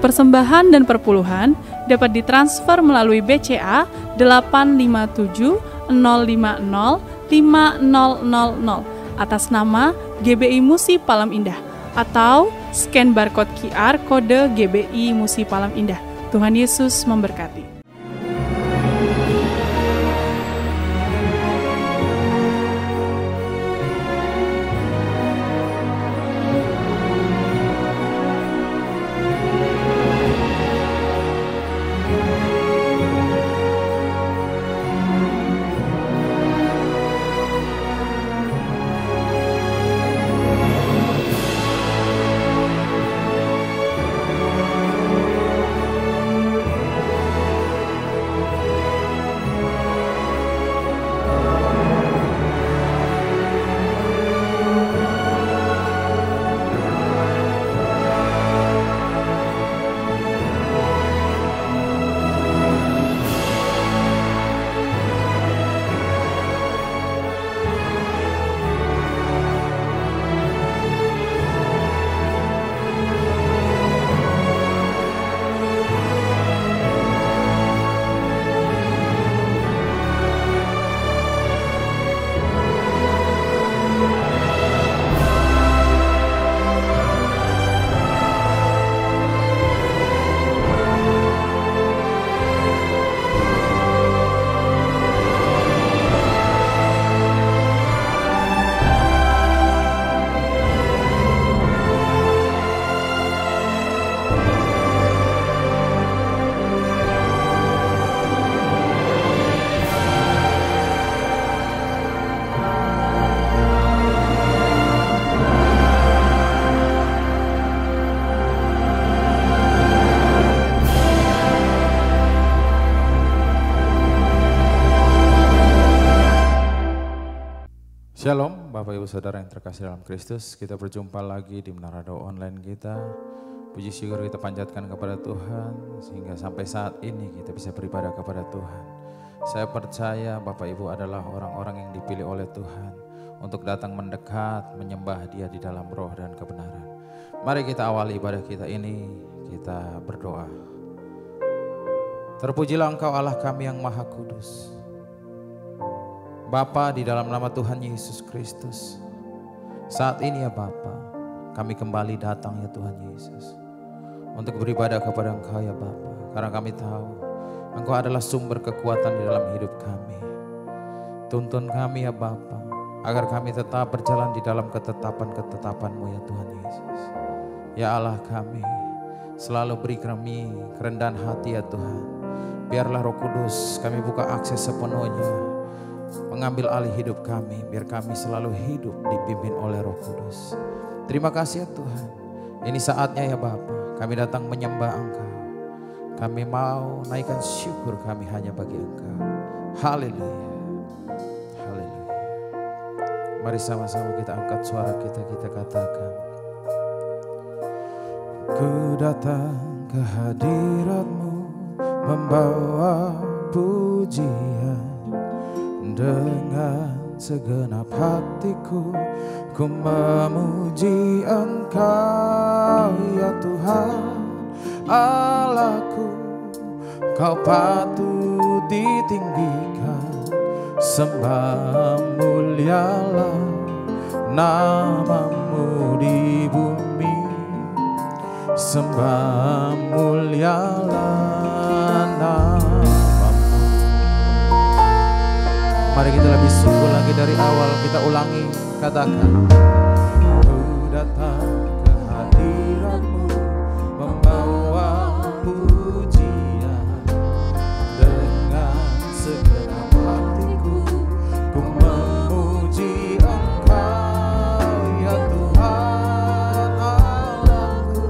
Persembahan dan perpuluhan dapat ditransfer melalui BCA 857 050 5000 atas nama GBI Musi Palam Indah atau scan barcode QR kode GBI Musi Palam Indah. Tuhan Yesus memberkati. Shalom Bapak Ibu Saudara yang terkasih dalam Kristus, kita berjumpa lagi di Menara Doa Online kita. Puji syukur kita panjatkan kepada Tuhan sehingga sampai saat ini kita bisa beribadah kepada Tuhan. Saya percaya Bapak Ibu adalah orang-orang yang dipilih oleh Tuhan untuk datang mendekat, menyembah Dia di dalam roh dan kebenaran. Mari kita awali ibadah kita ini, kita berdoa. Terpujilah Engkau Allah kami yang Maha Kudus. Bapa, di dalam nama Tuhan Yesus Kristus, saat ini ya Bapa, kami kembali datang ya Tuhan Yesus untuk beribadah kepada Engkau ya Bapa, karena kami tahu Engkau adalah sumber kekuatan di dalam hidup kami. Tuntun kami ya Bapa, agar kami tetap berjalan di dalam ketetapan-ketetapan-Mu ya Tuhan Yesus. Ya Allah kami, selalu beri kami kerendahan hati ya Tuhan. Biarlah Roh Kudus kami buka akses sepenuhnya, mengambil alih hidup kami, biar kami selalu hidup dipimpin oleh Roh Kudus. Terima kasih ya Tuhan. Ini saatnya ya Bapa, kami datang menyembah Engkau. Kami mau naikkan syukur kami hanya bagi Engkau. Haleluya. Haleluya. Mari sama-sama kita angkat suara kita, kita katakan. Ku datang ke hadirat-Mu membawa pujian. Dengan segenap hatiku ku memuji Engkau ya Tuhan Allahku. Kau patut ditinggikan, sembah mulialah nama-Mu di bumi. Sembah mulialah nama. Mari kita lebih sungguh lagi dari awal, kita ulangi, katakan. Ku datang ke hadirat-Mu membawa pujian. Dengan segenap hatiku ku memuji Engkau ya Tuhan Allahku.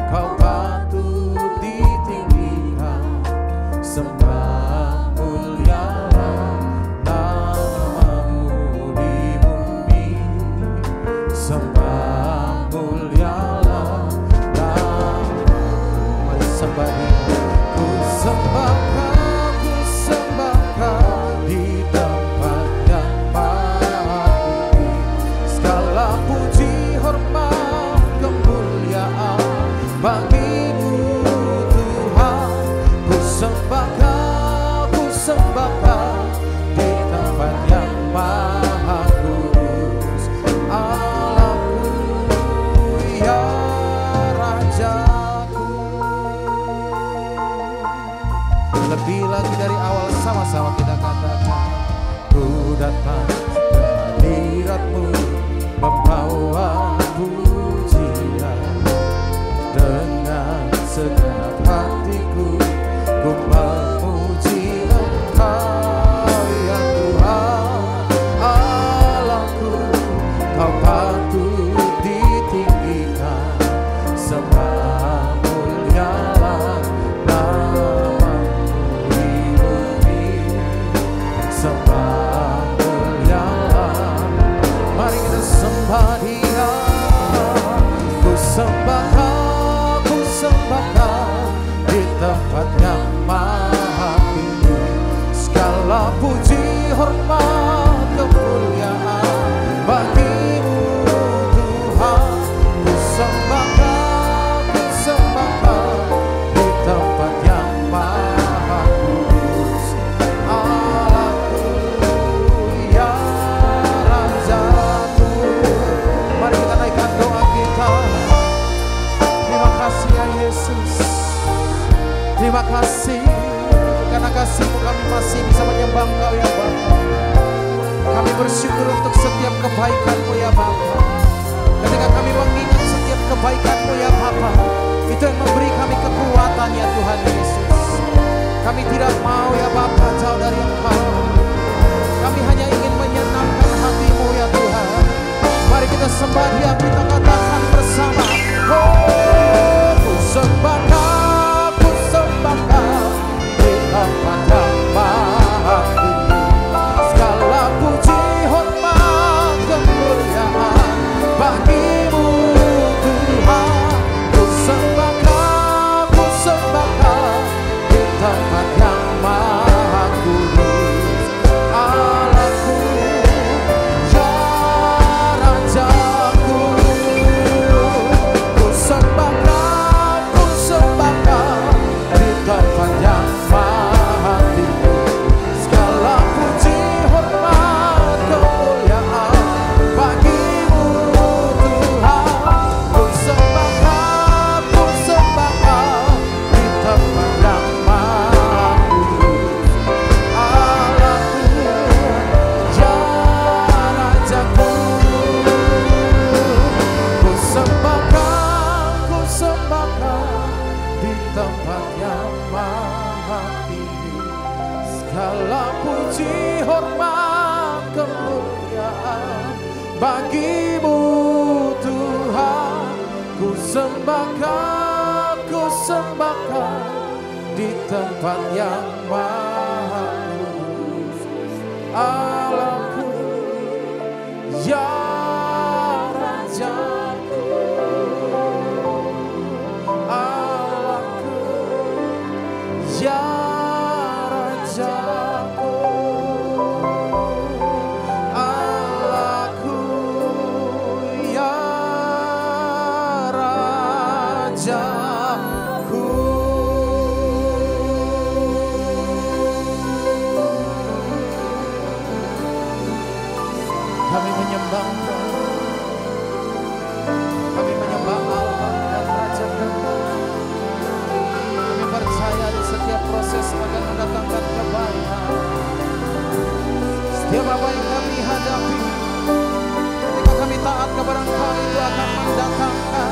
Kau patut ditinggikan, sembah mulialah nama-Mu di bumi. Sembah Lebih lagi dari awal, sama-sama kita katakan, ku datang ke hadirat-Mu membawa pujian. Dengan segenap hatiku ku memuji Engkau ya Tuhan Allahku. Kau patut ditinggikan, sembah mulialah nama-Mu di bumi, sembah mulialah. Mari kita sembah Dia, ku sembah di tempat yang maha tinggi. Segala puji, hormat, kemuliaan bagi-Mu Tuhan. Ku sembahkan di tempat yang maha kudus. Allahku ya Rajaku. Mari kita naikkan doa kita. Terima kasih ya Yesus. Terima kasih karena kasih-Mu kami masih bisa menyembah Engkau ya Bapa. Kami bersyukur untuk setiap kebaikan-Mu ya Bapa. Ketika kami mengingat setiap kebaikan-Mu ya Bapa, itu yang memberi kami kekuatan ya Tuhan Yesus. Kami tidak mau ya Bapa jauh dari Engkau. Kami hanya ingin menyenangkan hati-Mu ya Tuhan. Mari kita sembah Dia, kita katakan bersama. Oh, ku sembahkan di tempat yang maha tinggi. Segala puji, hormat, kemuliaan bagi-Mu Tuhan. Ku sembahkan di tempat yang maha kudus. Allahku ya Rajaku. Ku sembahkan di tempat yang maha tinggi. Segala puji, hormat, kemuliaan bagi-Mu Tuhan. Ku sembahkan di tempat yang maha kudus. Allahku ya Rajaku. Ku sembahkan di tempat yang maha tinggi. Segala puji, hormat, kemuliaan bagi-Mu Tuhan. Ku sembahkan di tempat yang maha kudus. Allahku ya Rajaku. Allahku ya Rajaku. Allahku ya Rajaku. Kami menyembah Engkau. Kami menyembah Allah dan Raja kami. Kami percaya di setiap proses akan mendatangkan kebaikan. Setiap apa yang kami hadapi, ketika kami taat kepada Engkau, itu akan mendatangkan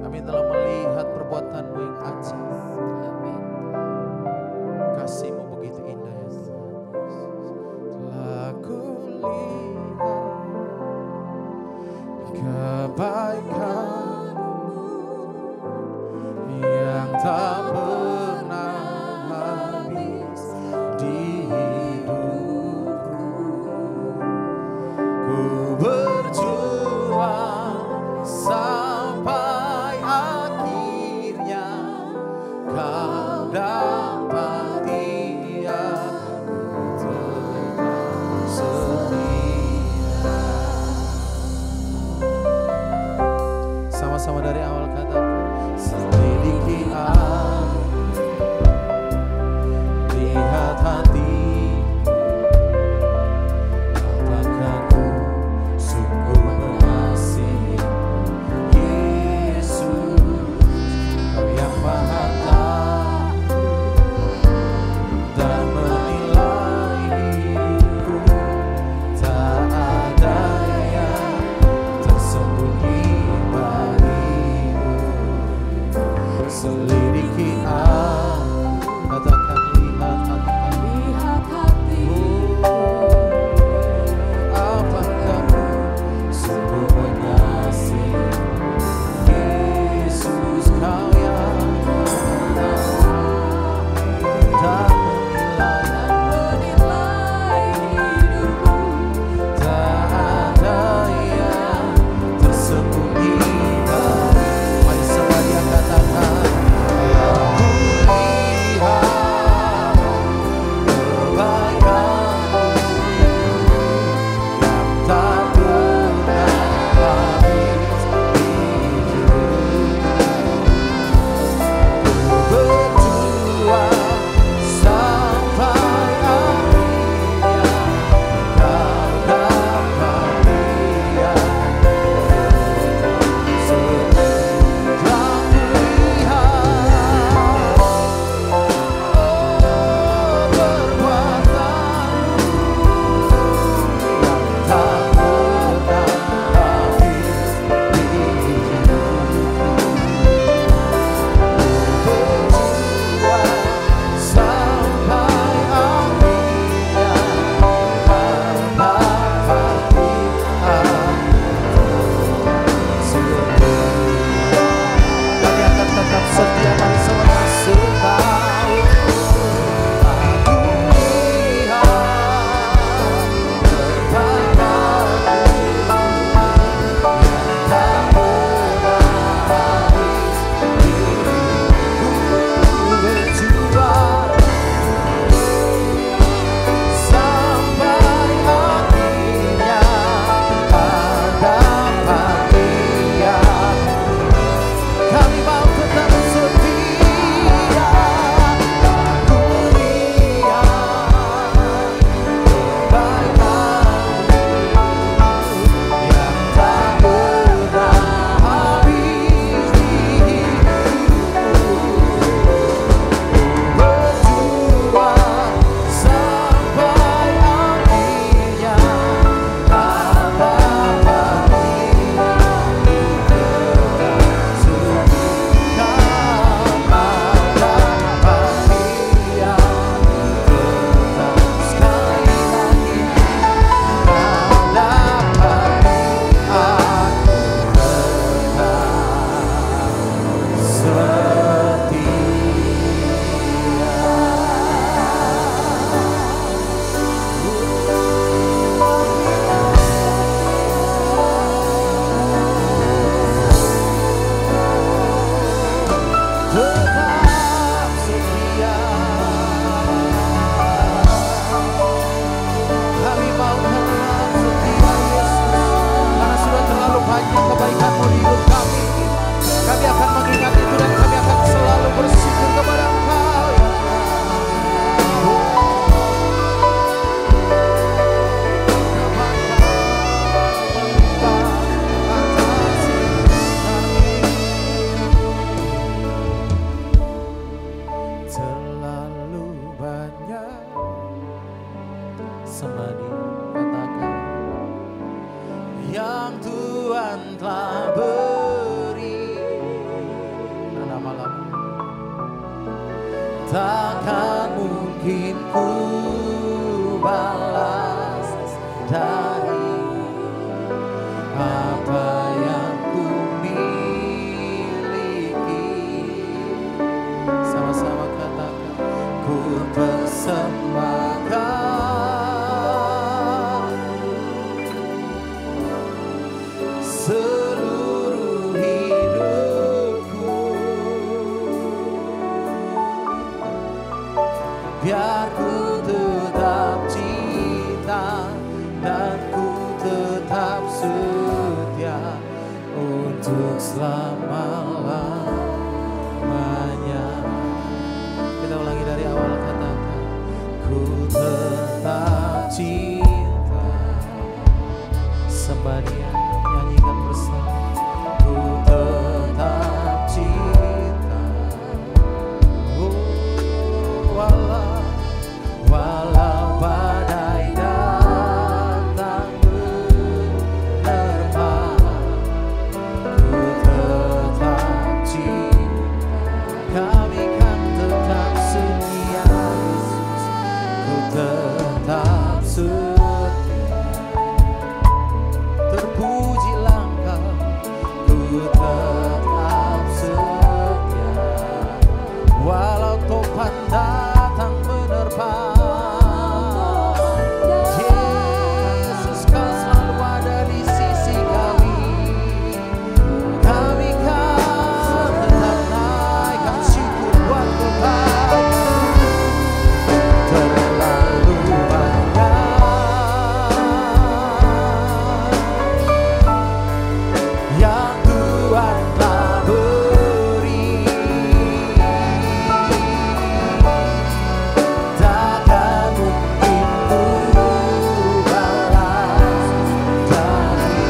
Kami telah melihat perbuatan-Mu yang ajaib. Kasih-Mu begitu indah ya Tuhan. Telah kulihat kebaikan-Mu yang tak pernah habis di hidupku. Ku berjuang sampai akhirnya Kau dapati aku tetap setia. Sama-sama dari awal kata, selidiki aku, lihat hati, katakan ku sungguh mengasihi Yesus. Kau yang Maha tahu dan menilai hidupku, tak ada yang tersembunyi bagimu. takkan mungkin ku balas dari apa yang ku miliki. Sama-sama katakan, ku persembahkan seluruh hidupku, biar ku tetap cinta dan ku tetap setia untuk selama-lamanya. Kita ulangi dari awal, katakan, ku tetap cinta. Sembah Dia, nyanyikan bersama. Ku tetap cinta, walau badai datang menerpa, ku tetap cinta. Kami kan tetap setia, Yesus. Ku tetap setia. Terpujilah Engkau, ku tetap setia. Walau topan datang menerpa, Yesus Kau selalu ada di sisi kami. Kami kan tetap naikkan syukur buat Tuhan. Terlalu banyak yang Tuhan telah beri, takkan mungkin ku balas dari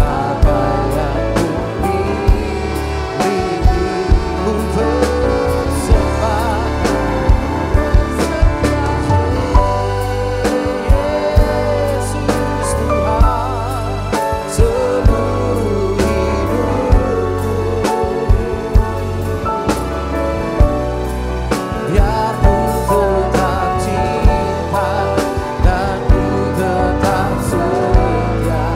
apa yang ku miliki. Ku persembahkan Yesus Tuhan seluruh hidupku, biar ku tetap cinta dan ku tetap setia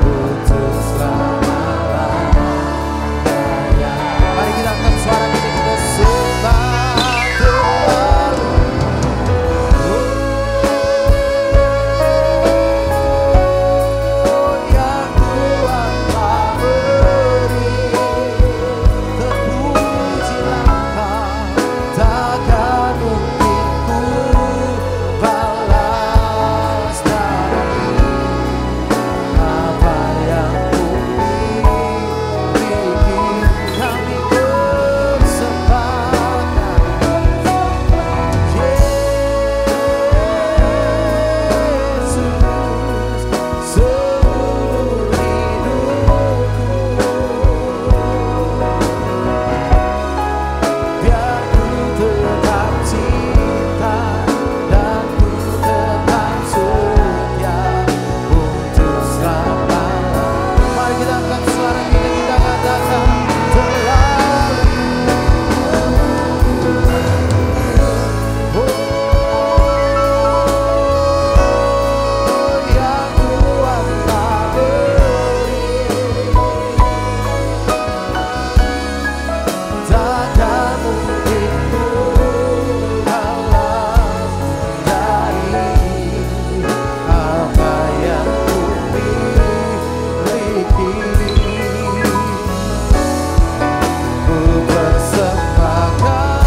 untuk selama-lamanya. Mari kita angkat suara kita sembah terlalu. Yang Tuhan telah beri, terpujilah Engkau, takkan mungkin ku balas dari apa yang ku miliki. Kami persembahkan Yesus seluruh hidupku, biar ku tetap cinta dan ku tetap setia untuk selama-lamanya. Mari kita angkat suara kita katakan, terlalu yang Tuhan telah beri, takkan mungkin ku balas dari apa yang ku miliki. Ku persembahkan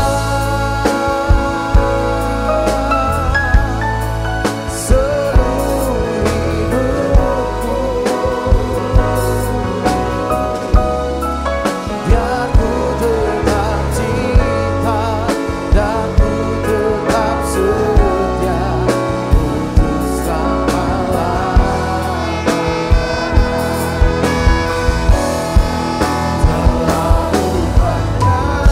seluruh hidupku, biar ku tetap cinta dan ku tetap setia untuk selama-lamanya. Terlalu banyak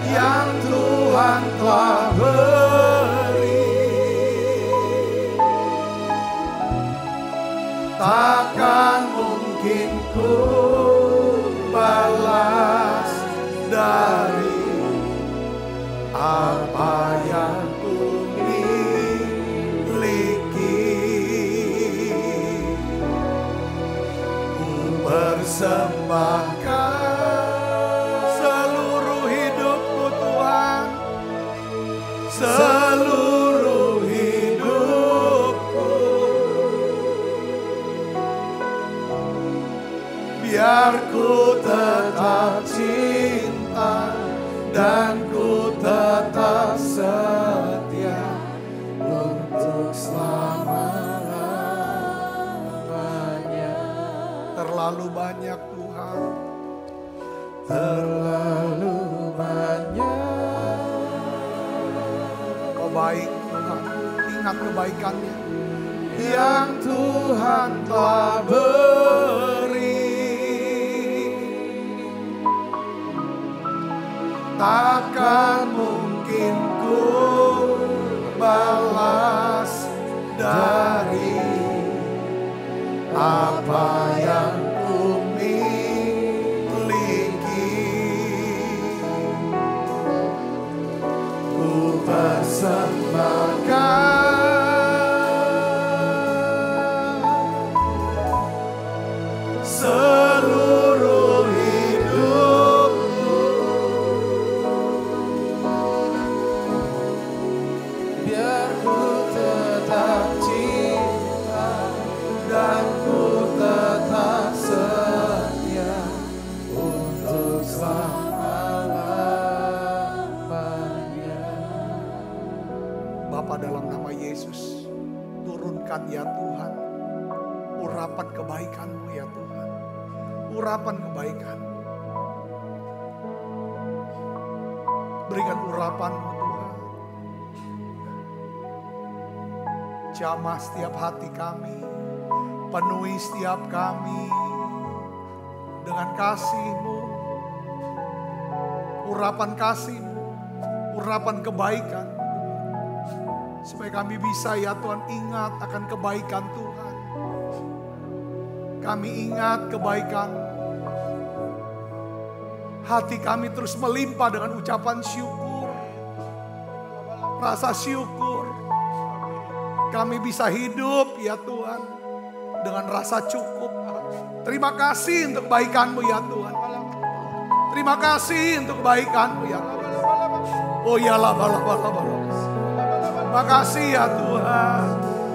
yang Tuhan telah beri, takkan mungkin ku persembahkan seluruh hidupku Tuhan, seluruh hidupku, biar ku tetap cinta dan ku tetap setia untuk selama-lamanya. Terlalu banyak Tuhan, terlalu banyak. Kau baik Tuhan, ingat kebaikannya yang Tuhan telah beri. Takkan mungkin ku balas dari apa yang ku miliki. Ku persembahkan seluruh hidupku, biar ku tetap cinta dan ku tetap setia untuk selama-lamanya. Bapa, dalam nama Yesus, turunkan ya Tuhan urapan kebaikan-Mu ya Tuhan, urapan kebaikan. Berikan urapan-Mu Tuhan, jamah setiap hati kami, penuhi setiap kami dengan kasih-Mu, urapan kasih-Mu, urapan kebaikan, supaya kami bisa ya Tuhan ingat akan kebaikan Tuhan. Kami ingat kebaikan, hati kami terus melimpah dengan ucapan syukur, rasa syukur. Kami bisa hidup ya Tuhan dengan rasa cukup. Terima kasih untuk kebaikan-Mu ya Tuhan. Terima kasih untuk kebaikan-Mu ya Tuhan. Oh ya bala. Terima kasih ya Tuhan.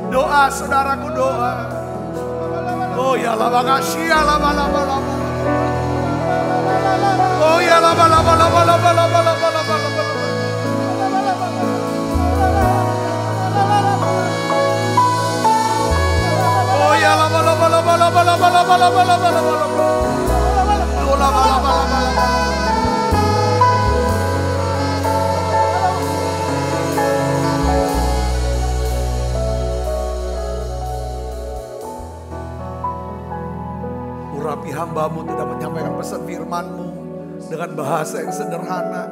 Doa saudaraku, doa. Oh ya makasih ya bala. Oh ya bala. Oh ya urapi hamba-Mu untuk dapat menyampaikan pesan firman-Mu dengan bahasa yang sederhana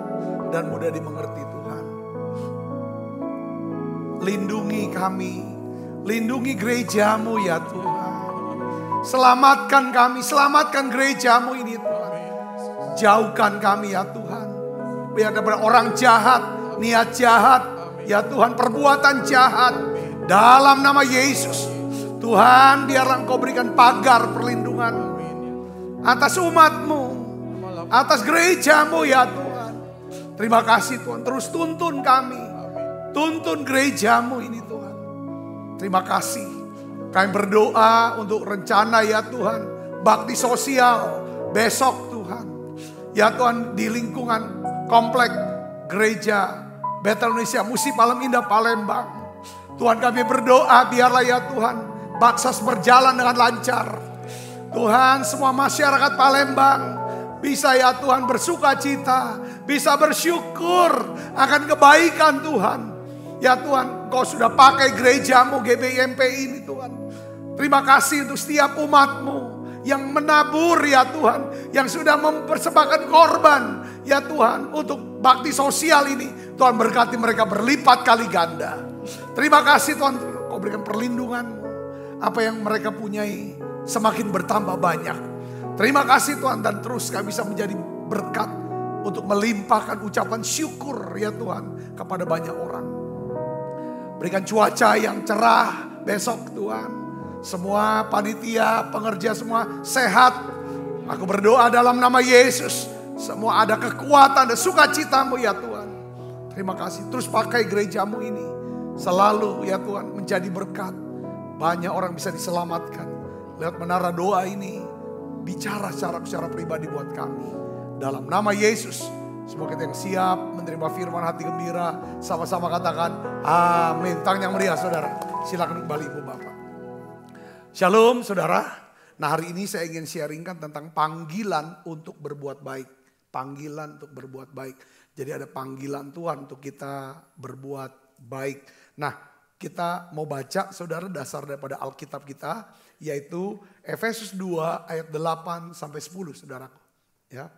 dan mudah dimengerti Tuhan. Lindungi kami, lindungi gereja-Mu ya Tuhan. Selamatkan kami, selamatkan gereja-Mu ini Tuhan. Jauhkan kami ya Tuhan. Biar ada orang jahat, niat jahat, ya Tuhan, perbuatan jahat. Dalam nama Yesus, Tuhan, biarlah Engkau berikan pagar perlindungan atas umat-Mu, atas gereja-Mu ya Tuhan. Terima kasih Tuhan, terus tuntun kami, tuntun gereja-Mu ini Tuhan. Terima kasih. Kami berdoa untuk rencana ya Tuhan, bakti sosial besok Tuhan. Ya Tuhan, di lingkungan komplek gereja Bethel Indonesia Musi Palem Indah Palembang. Tuhan, kami berdoa biarlah ya Tuhan, Baksos berjalan dengan lancar. Tuhan, semua masyarakat Palembang bisa ya Tuhan bersuka cita, bisa bersyukur akan kebaikan Tuhan. Ya Tuhan, Kau sudah pakai gereja-Mu GBI MPI ini Tuhan. Terima kasih untuk setiap umat-Mu yang menabur ya Tuhan, yang sudah mempersembahkan korban ya Tuhan untuk bakti sosial ini. Tuhan, berkati mereka berlipat kali ganda. Terima kasih Tuhan, Kau berikan perlindungan-Mu. Apa yang mereka punyai semakin bertambah banyak. Terima kasih Tuhan, dan terus kami bisa menjadi berkat untuk melimpahkan ucapan syukur ya Tuhan kepada banyak orang. Berikan cuaca yang cerah besok Tuhan. Semua panitia, pengerja semua sehat. Aku berdoa dalam nama Yesus. Semua ada kekuatan dan sukacitamu ya Tuhan. Terima kasih. Terus pakai gerejamu ini. Selalu ya Tuhan menjadi berkat. Banyak orang bisa diselamatkan. Lewat menara doa ini. Bicara secara pribadi buat kami. Dalam nama Yesus. Semoga kita yang siap menerima firman hati gembira. Sama-sama katakan amin. Tangan yang meriah saudara. Silakan kembali Ibu Bapak. Shalom saudara. Nah hari ini saya ingin sharingkan tentang panggilan untuk berbuat baik. Panggilan untuk berbuat baik. Jadi ada panggilan Tuhan untuk kita berbuat baik. Nah kita mau baca saudara dasar daripada Alkitab kita. Yaitu Efesus 2 ayat 8 sampai 10 saudaraku. Ya.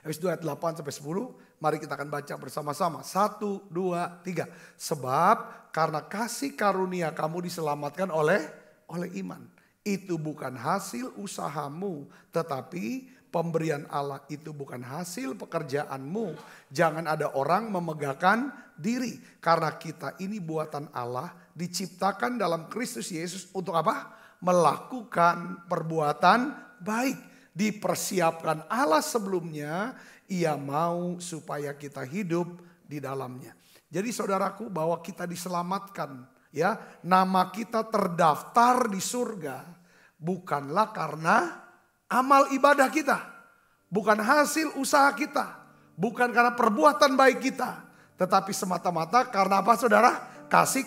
Efesus 2 ayat 8 sampai 10. Mari kita akan baca bersama-sama. 1, 2, 3. Sebab karena kasih karunia kamu diselamatkan oleh iman. Itu bukan hasil usahamu, tetapi pemberian Allah itu bukan hasil pekerjaanmu. Jangan ada orang memegahkan diri. Karena kita ini buatan Allah, diciptakan dalam Kristus Yesus untuk apa? Melakukan perbuatan baik. Dipersiapkan Allah sebelumnya, Ia mau supaya kita hidup di dalamnya. Jadi saudaraku, bahwa kita diselamatkan, ya, nama kita terdaftar di surga. Bukanlah karena amal ibadah kita. Bukan hasil usaha kita. Bukan karena perbuatan baik kita. Tetapi semata-mata karena apa saudara? Kasih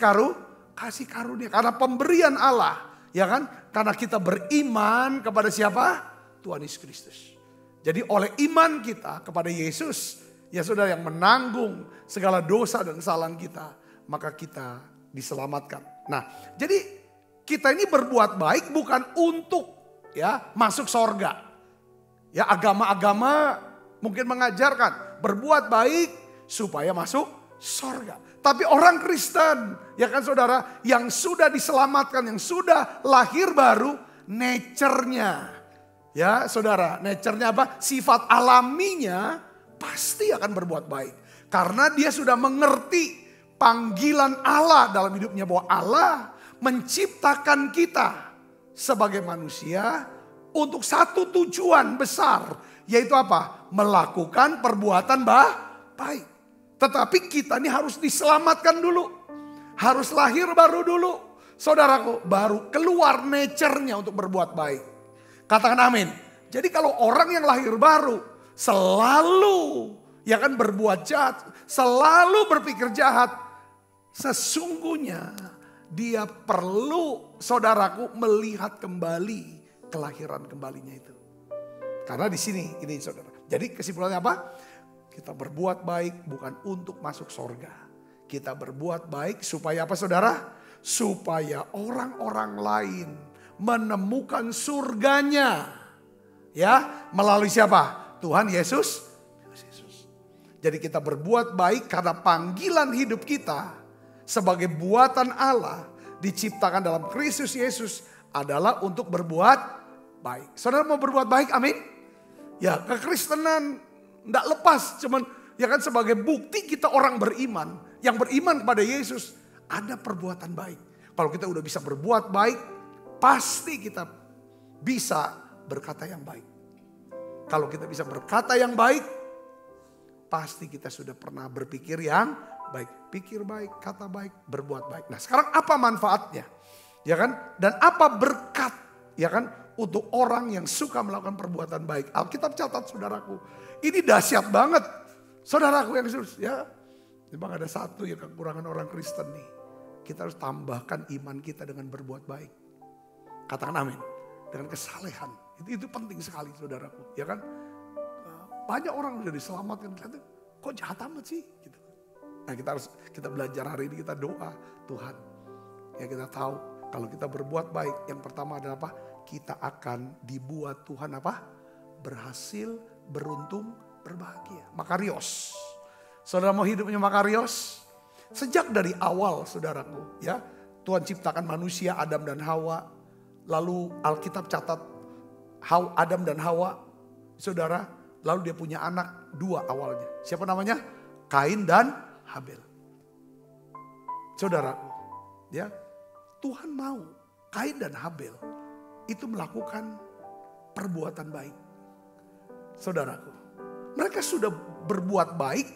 karunia. Karena pemberian Allah. Ya kan? Karena kita beriman kepada siapa? Tuhan Yesus Kristus. Jadi oleh iman kita kepada Yesus. Ya saudara yang menanggung segala dosa dan kesalahan kita. Maka kita diselamatkan. Nah jadi kita ini berbuat baik bukan untuk ya masuk sorga. Ya agama-agama mungkin mengajarkan berbuat baik supaya masuk sorga. Tapi orang Kristen ya kan saudara yang sudah diselamatkan, yang sudah lahir baru, nature-nya. Ya saudara, nature-nya apa? Sifat alaminya pasti akan berbuat baik. Karena dia sudah mengerti panggilan Allah dalam hidupnya, bahwa Allah menciptakan kita sebagai manusia untuk satu tujuan besar. Yaitu apa? Melakukan perbuatan baik. Tetapi kita ini harus diselamatkan dulu. Harus lahir baru dulu. Saudaraku, baru keluar nature-nya untuk berbuat baik. Katakan amin. Jadi kalau orang yang lahir baru selalu ya kan berbuat jahat, selalu berpikir jahat, sesungguhnya dia perlu saudaraku melihat kembali kelahiran kembalinya itu. Karena di sini ini saudara. Jadi kesimpulannya apa? Kita berbuat baik bukan untuk masuk sorga. Kita berbuat baik supaya apa saudara? Supaya orang-orang lain menemukan surganya. Ya, melalui siapa? Tuhan Yesus. Jadi kita berbuat baik karena panggilan hidup kita sebagai buatan Allah diciptakan dalam Kristus Yesus adalah untuk berbuat baik. Saudara mau berbuat baik, amin? Ya, kekristenan tidak lepas, cuman ya kan sebagai bukti kita orang beriman. Yang beriman kepada Yesus ada perbuatan baik. Kalau kita udah bisa berbuat baik, pasti kita bisa berkata yang baik. Kalau kita bisa berkata yang baik, pasti kita sudah pernah berpikir yang baik. Pikir baik, kata baik, berbuat baik. Nah sekarang apa manfaatnya? Ya kan? Dan apa berkat? Ya kan? Untuk orang yang suka melakukan perbuatan baik. Alkitab catat saudaraku. Ini dahsyat banget. Saudaraku yang serius. Ya, memang ada satu ya kekurangan orang Kristen nih. Kita harus tambahkan iman kita dengan berbuat baik. Katakan amin. Dengan kesalehan. Itu penting sekali saudaraku. Ya kan? Banyak orang sudah diselamatkan. Kok jahat amat sih? Gitu. Nah kita belajar hari ini, kita doa. Tuhan, ya kita tahu kalau kita berbuat baik. Yang pertama adalah apa? Kita akan dibuat Tuhan apa? Berhasil, beruntung, berbahagia. Makarios. Saudara mau hidupnya makarios? Sejak dari awal saudaraku. Ya, Tuhan ciptakan manusia Adam dan Hawa. Lalu Alkitab catat Adam dan Hawa. Saudara, lalu dia punya anak dua awalnya. Siapa namanya? Kain dan Habel. Saudaraku, ya, Tuhan mau Kain dan Habel itu melakukan perbuatan baik. Saudaraku, mereka sudah berbuat baik.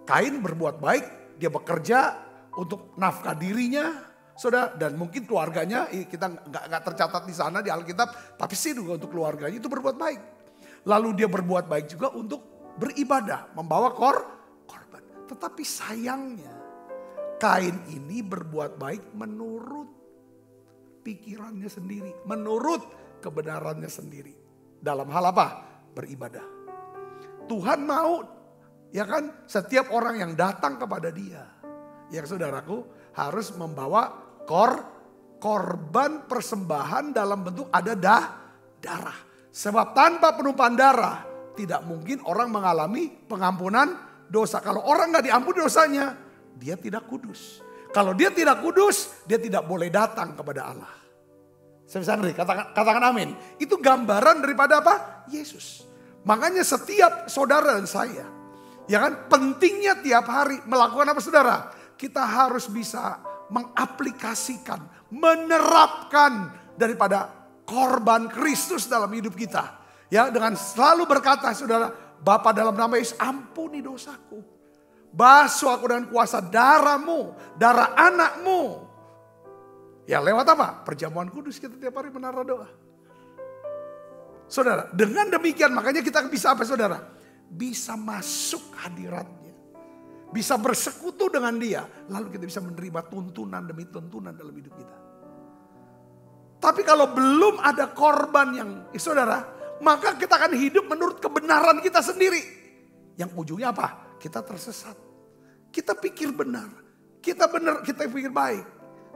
Kain berbuat baik, dia bekerja untuk nafkah dirinya, saudara, dan mungkin keluarganya. Kita nggak tercatat di sana di Alkitab, tapi sih juga untuk keluarganya itu berbuat baik. Lalu dia berbuat baik juga untuk beribadah, membawa korban. Tetapi sayangnya, Kain ini berbuat baik menurut pikirannya sendiri, menurut kebenarannya sendiri. Dalam hal apa? Beribadah. Tuhan mau, ya kan, setiap orang yang datang kepada dia, yang saudaraku, harus membawa korban persembahan dalam bentuk ada darah. Sebab tanpa penumpahan darah tidak mungkin orang mengalami pengampunan dosa. Kalau orang gak diampuni dosanya, dia tidak kudus. Kalau dia tidak kudus, dia tidak boleh datang kepada Allah. Saya bisa ngeri, katakan amin. Itu gambaran daripada apa? Yesus. Makanya setiap saudara dan saya, ya kan, pentingnya tiap hari melakukan apa saudara? Kita harus bisa mengaplikasikan, menerapkan daripada korban Kristus dalam hidup kita. Ya, dengan selalu berkata, saudara, Bapa dalam nama Yesus, ampuni dosaku. Basuh aku dengan kuasa darah-Mu, darah anak-Mu. Ya lewat apa? Perjamuan kudus kita tiap hari menara doa. Saudara, dengan demikian makanya kita bisa apa saudara? Bisa masuk hadiratnya. Bisa bersekutu dengan dia. Lalu kita bisa menerima tuntunan demi tuntunan dalam hidup kita. Tapi kalau belum ada korban yang, saudara, maka kita akan hidup menurut kebenaran kita sendiri. Yang ujungnya apa? Kita tersesat. Kita pikir benar. Kita pikir baik.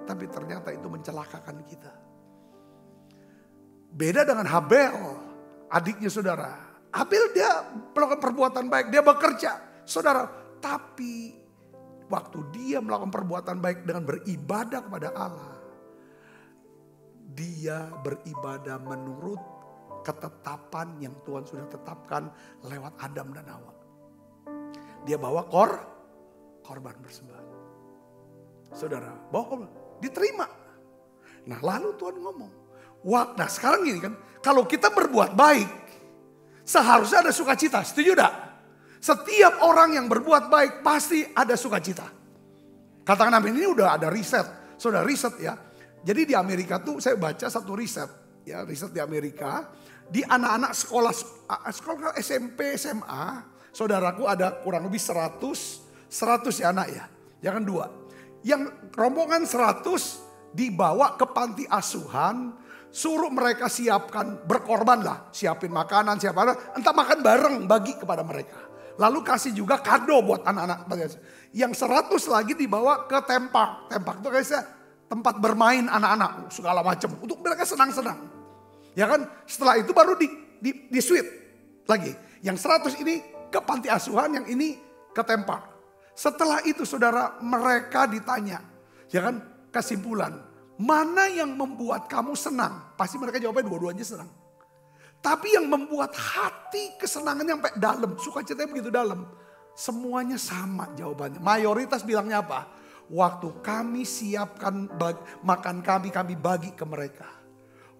Tapi ternyata itu mencelakakan kita. Beda dengan Habel, adiknya saudara. Habel dia melakukan perbuatan baik, dia bekerja. Saudara, tapi waktu dia melakukan perbuatan baik dengan beribadah kepada Allah. Dia beribadah menurut ketetapan yang Tuhan sudah tetapkan lewat Adam dan Hawa. Dia bawa korban persembahan. Saudara, bawa korban, diterima. Nah lalu Tuhan ngomong. Wah, nah sekarang gini kan, kalau kita berbuat baik, seharusnya ada sukacita, setuju gak? Setiap orang yang berbuat baik pasti ada sukacita. Katakan amin, ini udah ada riset. Saudara, riset ya. Jadi di Amerika tuh saya baca satu riset. Ya, riset di Amerika. Di anak-anak sekolah SMP, SMA. Saudaraku ada kurang lebih 100 ya anak ya. Jangan 2. Yang rombongan 100 dibawa ke panti asuhan. Suruh mereka siapkan, berkorban lah. Siapin makanan, entah makan bareng bagi kepada mereka. Lalu kasih juga kado buat anak-anak. Yang 100 lagi dibawa ke tempak. Tempak itu kayaknya tempat bermain anak-anak. Segala macam. Untuk mereka senang-senang. Ya kan, setelah itu baru di suite lagi. Yang 100 ini ke panti asuhan, yang ini ke tempak. Setelah itu saudara, mereka ditanya. Ya kan, kesimpulan. Mana yang membuat kamu senang? Pasti mereka jawabnya dua-duanya senang. Tapi yang membuat hati kesenangannya sampai dalam, sukacitanya begitu dalam. Semuanya sama jawabannya. Mayoritas bilangnya apa? Waktu kami siapkan makan kami bagi ke mereka.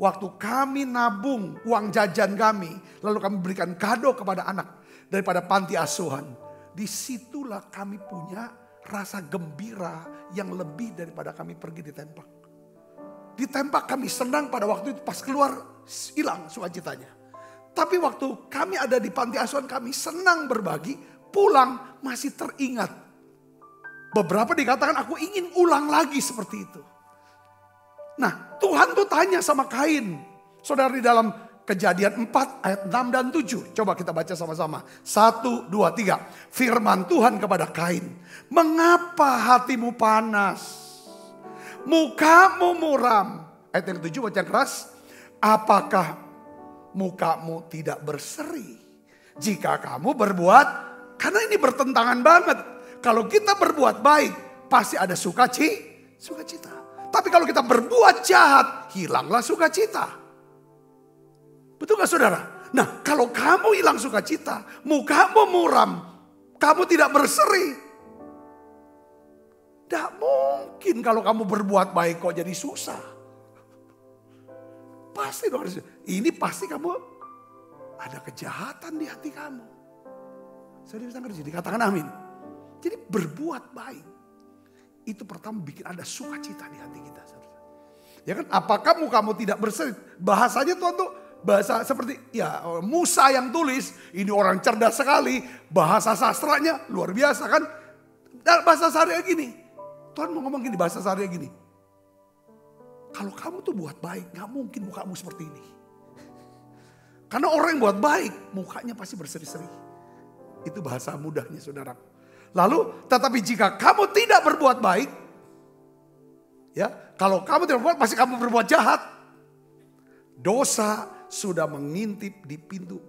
Waktu kami nabung uang jajan kami, lalu kami berikan kado kepada anak daripada panti asuhan. Disitulah kami punya rasa gembira yang lebih daripada kami pergi di tempat. Di tempat kami senang pada waktu itu, pas keluar hilang sukacitanya. Tapi waktu kami ada di panti asuhan kami senang berbagi, pulang masih teringat. Beberapa dikatakan aku ingin ulang lagi seperti itu. Nah Tuhan tuh tanya sama Kain. Saudara, di dalam Kejadian 4 ayat 6 dan 7. Coba kita baca sama-sama. 1, 2, 3. Firman Tuhan kepada Kain. Mengapa hatimu panas? Mukamu muram. Ayat yang 7 baca keras. Apakah mukamu tidak berseri jika kamu berbuat? Karena ini bertentangan banget. Kalau kita berbuat baik pasti ada sukacita. Tapi kalau kita berbuat jahat, hilanglah sukacita. Betul gak saudara? Nah kalau kamu hilang sukacita, mukamu muram, kamu tidak berseri. Tidak mungkin kalau kamu berbuat baik kok jadi susah. Pasti dong. Ini pasti kamu ada kejahatan di hati kamu. Saya bisa ngerti, dikatakan amin. Jadi berbuat baik. Itu pertama bikin ada sukacita di hati kita. Ya kan, apakah kamu tidak berseri? Bahasanya Tuhan tuh bahasa seperti ya Musa yang tulis, ini orang cerdas sekali. Bahasa sastranya luar biasa kan. Dan bahasa sehari gini. Tuhan mau ngomong gini, bahasa sehari gini. Kalau kamu tuh buat baik, gak mungkin mukamu seperti ini. Karena orang yang buat baik, mukanya pasti berseri-seri. Itu bahasa mudahnya saudara. Lalu, tetapi jika kamu tidak berbuat baik, ya, kalau kamu tidak berbuat, pasti kamu berbuat jahat. Dosa sudah mengintip di pintu.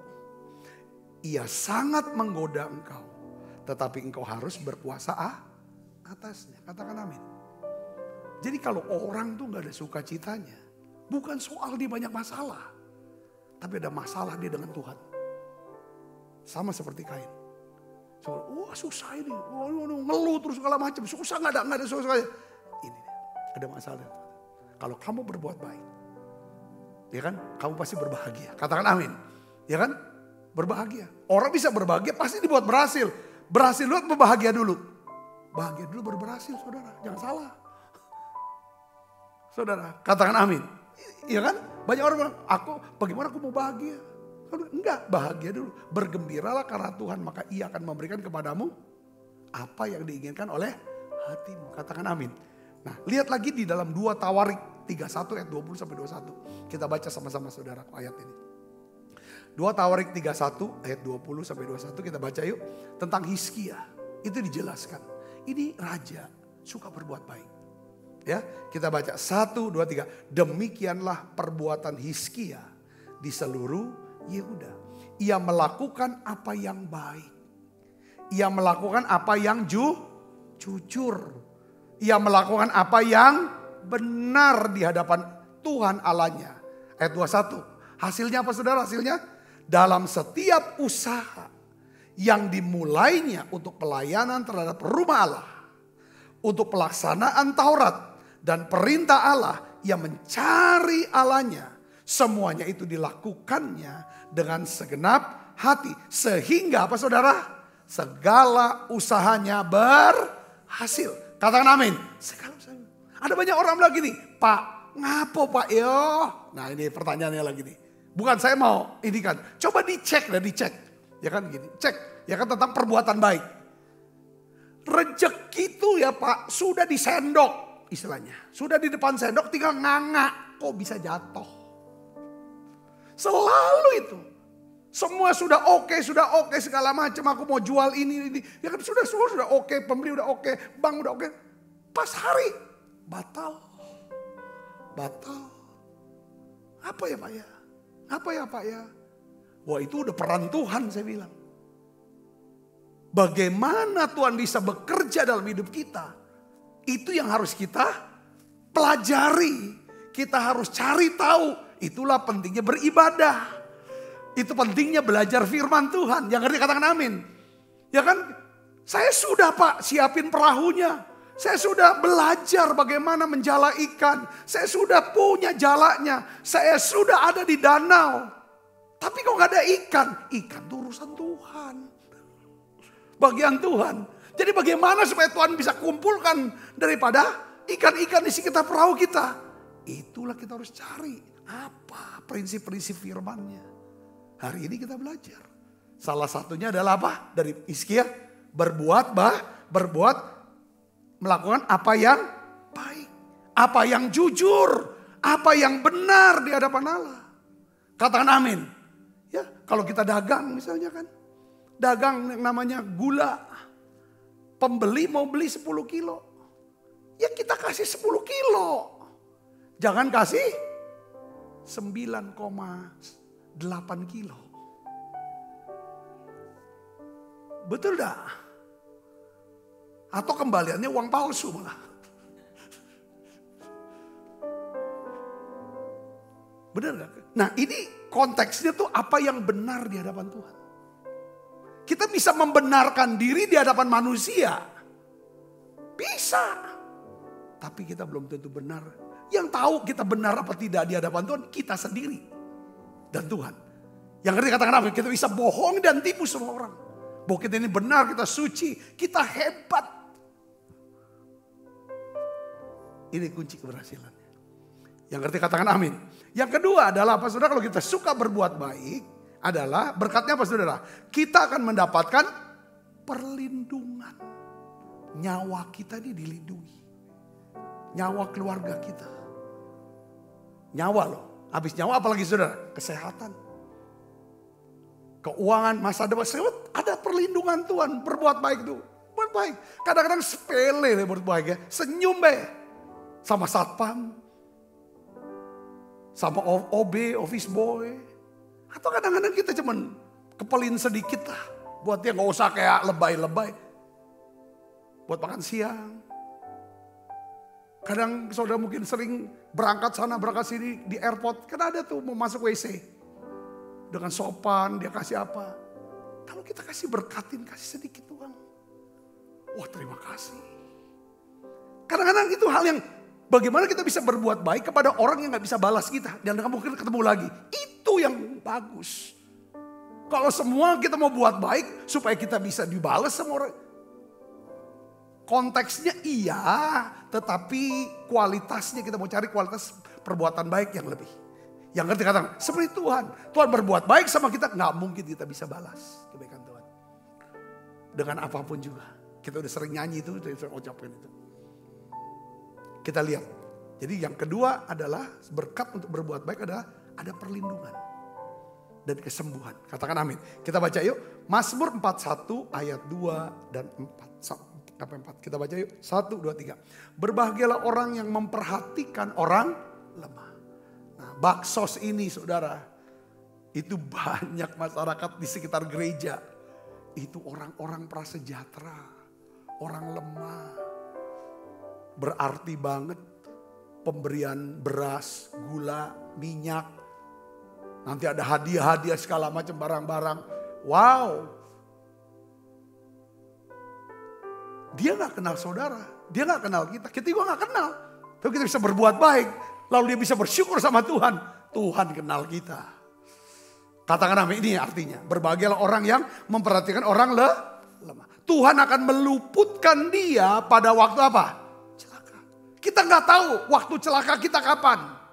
Ia sangat menggoda engkau. Tetapi engkau harus berkuasa atasnya. Katakan amin. Jadi kalau orang tuh gak ada sukacitanya, bukan soal dia banyak masalah. Tapi ada masalah dia dengan Tuhan. Sama seperti Kain. Soal, wah susah ini, ngeluh terus segala macam. Susah gak ada susah. Ini ada masalah. Kalau kamu berbuat baik, ya kan, kamu pasti berbahagia. Katakan amin. Ya kan, berbahagia. Orang bisa berbahagia pasti dibuat berhasil. Berhasil dulu, berbahagia dulu. Bahagia dulu baru berhasil, saudara. Jangan salah. Saudara, katakan amin. Iya kan? Banyak orang bilang, bagaimana aku mau bahagia? Enggak, bahagia dulu. Bergembiralah karena Tuhan, maka Ia akan memberikan kepadamu apa yang diinginkan oleh hatimu. Katakan amin. Nah, lihat lagi di dalam 2 Tawarik 31 ayat 20 sampai 21. Kita baca sama-sama saudara ayat ini. 2 Tawarik 31 ayat 20 sampai 21 kita baca yuk. Tentang Hizkia. Itu dijelaskan. Ini raja suka berbuat baik. Ya, kita baca 1, 2, 3. Demikianlah perbuatan Hizkia di seluruh Yehuda. Ia melakukan apa yang baik. Ia melakukan apa yang jujur. Ia melakukan apa yang benar di hadapan Tuhan Allahnya. Ayat 21. Hasilnya apa saudara? Hasilnya dalam setiap usaha yang dimulainya untuk pelayanan terhadap rumah Allah. Untuk pelaksanaan Taurat. Dan perintah Allah yang mencari Allahnya. Semuanya itu dilakukannya dengan segenap hati. Sehingga apa saudara? Segala usahanya berhasil. Katakan amin. Segala usahanya. Ada banyak orang bilang gini. Pak, ngapo Pak yo? Nah ini pertanyaannya lagi nih. Bukan saya mau ini kan. Coba dicek. Ya kan gini. Cek. Ya kan tentang perbuatan baik. Rezeki itu ya Pak sudah disendok. Istilahnya. Sudah di depan sendok tinggal nganga. Kok bisa jatuh? Selalu itu. Semua sudah oke segala macam. Aku mau jual ini. Ya kan sudah oke. Pembeli udah oke. Bank udah oke. Pas hari. Batal. Apa ya Pak ya? Wah itu udah peran Tuhan saya bilang. Bagaimana Tuhan bisa bekerja dalam hidup kita. Itu yang harus kita pelajari. Kita harus cari tahu. Itulah pentingnya beribadah. Itu pentingnya belajar firman Tuhan. Yang ngerti katakan amin. Ya kan? Saya sudah Pak siapin perahunya. Saya sudah belajar bagaimana menjala ikan. Saya sudah punya jalanya. Saya sudah ada di danau. Tapi kok gak ada ikan? Ikan itu urusan Tuhan. Bagian Tuhan. Jadi bagaimana supaya Tuhan bisa kumpulkan daripada ikan-ikan di sekitar perahu kita. Itulah kita harus cari. Apa prinsip-prinsip firman-Nya. Hari ini kita belajar. Salah satunya adalah apa? Dari Hizkia. Melakukan apa yang baik. Apa yang jujur. Apa yang benar di hadapan Allah. Katakan amin. Ya, kalau kita dagang misalnya kan. Dagang yang namanya gula. Pembeli mau beli 10 kilo. Ya kita kasih 10 kilo. Jangan kasih 9,8 kilo. Betul dah? Atau kembaliannya uang palsu malah. Benar gak? Nah ini konteksnya tuh apa yang benar di hadapan Tuhan. Kita bisa membenarkan diri di hadapan manusia. Bisa. Tapi kita belum tentu benar. Yang tahu kita benar apa tidak di hadapan Tuhan kita sendiri. Dan Tuhan. Yang ngerti katakan apa? Kita bisa bohong dan tipu semua orang. Bahwa kita ini benar, kita suci, kita hebat. Ini kunci keberhasilannya. Yang ngerti katakan amin. Yang kedua adalah apa saudara? Kalau kita suka berbuat baik adalah berkatnya apa saudara? Kita akan mendapatkan perlindungan. Nyawa kita ini dilindungi. Nyawa keluarga kita. Nyawa loh. Habis nyawa apalagi saudara? Kesehatan. Keuangan, masa depan. Ada perlindungan Tuhan. Berbuat baik itu. Berbuat baik. Kadang-kadang sepele deh berbuat baik ya. Senyum deh. Sama satpam. Sama OB, office boy. Atau kadang-kadang kita cuman kepelin sedikit lah. Buat dia gak usah kayak lebay-lebay. Buat makan siang. Kadang saudara mungkin sering berangkat sana berangkat sini di airport. Kan ada tuh mau masuk WC. Dengan sopan dia kasih apa. Kalau kita kasih berkatin, kasih sedikit uang. Wah terima kasih. Kadang-kadang itu hal yang bagaimana kita bisa berbuat baik kepada orang yang gak bisa balas kita. Dan gak mungkin ketemu lagi. Itu yang bagus. Kalau semua kita mau buat baik supaya kita bisa dibalas sama orang. Konteksnya iya, tetapi kualitasnya kita mau cari kualitas perbuatan baik yang lebih. Yang ngerti katakan, seperti Tuhan. Tuhan berbuat baik sama kita, gak mungkin kita bisa balas kebaikan Tuhan. Dengan apapun juga. Kita udah sering nyanyi itu, udah sering ucapkan itu. Kita lihat. Jadi yang kedua adalah berkat untuk berbuat baik adalah ada perlindungan. Dan kesembuhan. Katakan amin. Kita baca yuk. Mazmur 41 ayat 2 dan 4. Sampai 4. Kita baca yuk. 1, 2, 3. Berbahagialah orang yang memperhatikan orang lemah. Nah, baksos ini saudara. Itu banyak masyarakat di sekitar gereja. Itu orang-orang prasejahtera. Orang lemah. Berarti banget pemberian beras, gula, minyak. Nanti ada hadiah-hadiah segala macam barang-barang. Wow. Dia gak kenal saudara. Dia gak kenal kita. Kita juga gak kenal. Tapi kita bisa berbuat baik. Lalu dia bisa bersyukur sama Tuhan. Tuhan kenal kita. Katakan amin, ini artinya. Berbahagialah orang yang memperhatikan orang lemah. Tuhan akan meluputkan dia pada waktu apa? Celaka. Kita gak tahu waktu celaka kita kapan.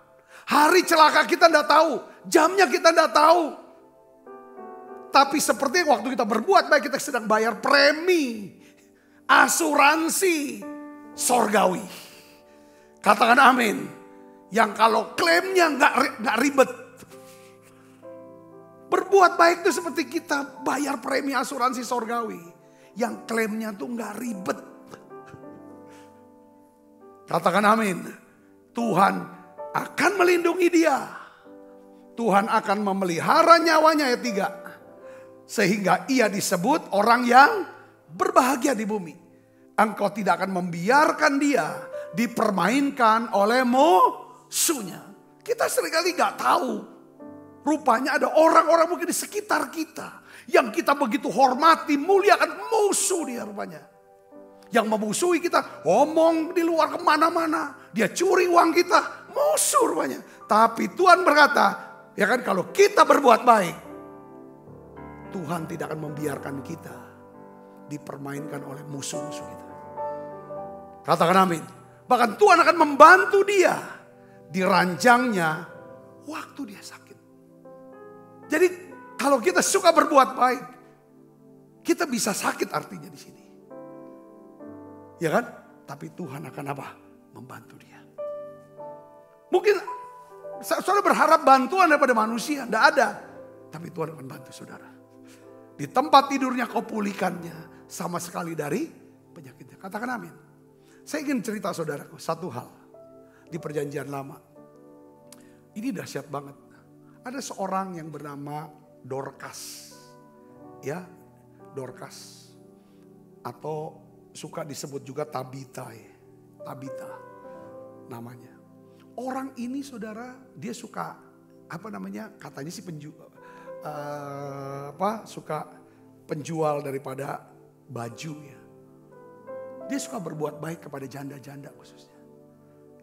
Hari celaka kita gak tahu. Jamnya kita gak tahu. Tapi seperti waktu kita berbuat baik, kita sedang bayar premi. Asuransi sorgawi. Katakan amin. Yang kalau klaimnya gak ribet. Berbuat baik itu seperti kita bayar premi asuransi sorgawi. Yang klaimnya tuh gak ribet. Katakan amin. Tuhan akan melindungi dia. Tuhan akan memelihara nyawanya ayat 3. Sehingga ia disebut orang yang berbahagia di bumi. Engkau tidak akan membiarkan dia dipermainkan oleh musuhnya. Kita seringkali gak tahu. Rupanya ada orang-orang mungkin di sekitar kita. Yang kita begitu hormati, muliakan, musuh dia rupanya. Yang memusuhi kita, ngomong di luar kemana-mana. Dia curi uang kita, musuh rupanya. Tapi Tuhan berkata, ya kan, kalau kita berbuat baik, Tuhan tidak akan membiarkan kita dipermainkan oleh musuh-musuh kita. Katakan amin. Bahkan Tuhan akan membantu dia di ranjangnya waktu dia sakit. Jadi kalau kita suka berbuat baik, kita bisa sakit artinya di sini. Ya kan? Tapi Tuhan akan apa? Membantu dia. Mungkin saudara berharap bantuan daripada manusia. Tidak ada. Tapi Tuhan akan bantu saudara. Di tempat tidurnya kau pulihkannya sama sekali dari penyakitnya. Katakan amin. Saya ingin cerita saudaraku satu hal. Di perjanjian lama. Ini dahsyat banget. Ada seorang yang bernama Dorcas. Ya, Dorcas. Atau suka disebut juga Tabita ya. Tabita namanya. Orang ini saudara, dia suka katanya sih suka penjual daripada baju ya. Dia suka berbuat baik kepada janda-janda khususnya.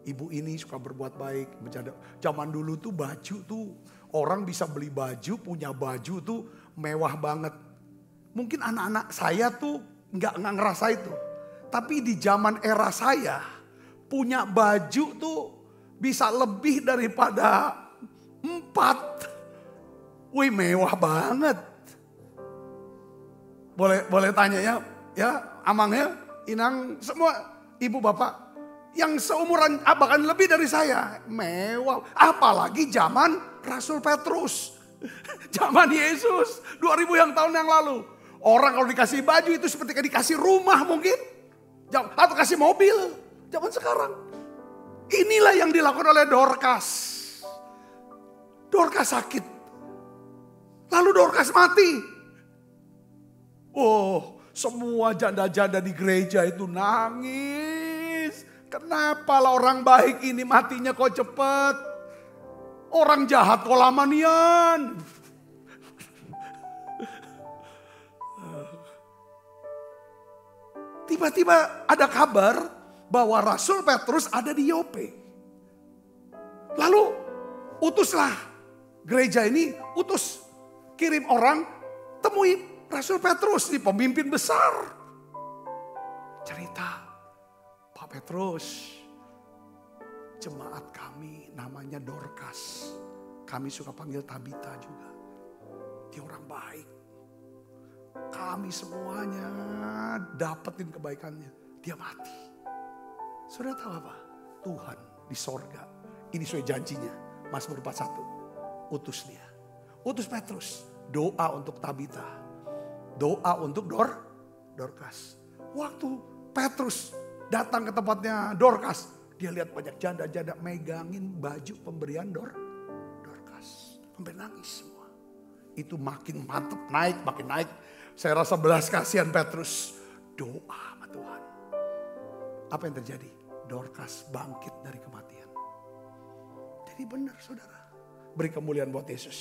Ibu ini suka berbuat baik berjanda. Zaman dulu tuh baju tuh Orang bisa beli baju, punya baju tuh mewah banget. Mungkin anak-anak saya tuh nggak ngerasa itu. Tapi di zaman era saya, punya baju tuh bisa lebih daripada 4. Wih, mewah banget. Boleh tanya ya Amangnya, Inang, semua ibu bapak yang seumuran bahkan lebih dari saya, mewah. Apalagi zaman Rasul Petrus, zaman Yesus 2000 yang tahun yang lalu. Orang kalau dikasih baju itu seperti dikasih rumah mungkin, atau kasih mobil. Zaman sekarang, inilah yang dilakukan oleh Dorcas. Dorcas sakit, lalu Dorcas mati. Oh, semua janda-janda di gereja itu nangis. Kenapa lah orang baik ini matinya kok cepet? Orang jahat kok lama nian. Tiba-tiba ada kabar bahwa Rasul Petrus ada di Yope. Lalu utuslah gereja ini, kirim orang temui Rasul Petrus, di pemimpin besar. Cerita, Pak Petrus, jemaat kami namanya Dorcas. Kami suka panggil Tabita juga. Dia orang baik. Kami semuanya dapetin kebaikannya. Dia mati. Sudah tahu apa? Tuhan di sorga. Ini sesuai janjinya. Mazmur 41. Utus dia. Utus Petrus. Doa untuk Tabita. Doa untuk Dorcas. Waktu Petrus datang ke tempatnya Dorcas. Dia lihat banyak janda-janda megangin baju pemberian Dorcas. Sampai nangis semua. Itu makin mantep, makin naik. Saya rasa belas kasihan Petrus. Doa sama Tuhan. Apa yang terjadi? Dorcas bangkit dari kematian. Jadi benar saudara. Beri kemuliaan buat Yesus.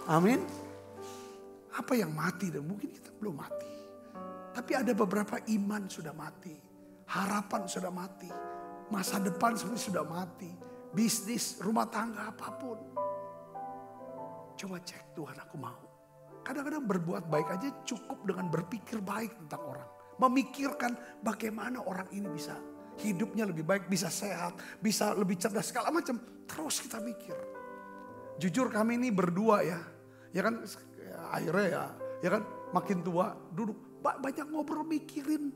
Amin. Apa yang mati dan mungkin kita belum mati. Tapi ada beberapa iman sudah mati. Harapan sudah mati. Masa depan sebenarnya sudah mati. Bisnis, rumah tangga, apapun. Coba cek, Tuhan aku mau. Kadang-kadang berbuat baik aja cukup dengan berpikir baik tentang orang. Memikirkan bagaimana orang ini bisa hidupnya lebih baik, bisa sehat, bisa lebih cerdas, segala macam. Terus kita mikir. Jujur kami ini berdua ya kan akhirnya ya kan makin tua duduk banyak ngobrol mikirin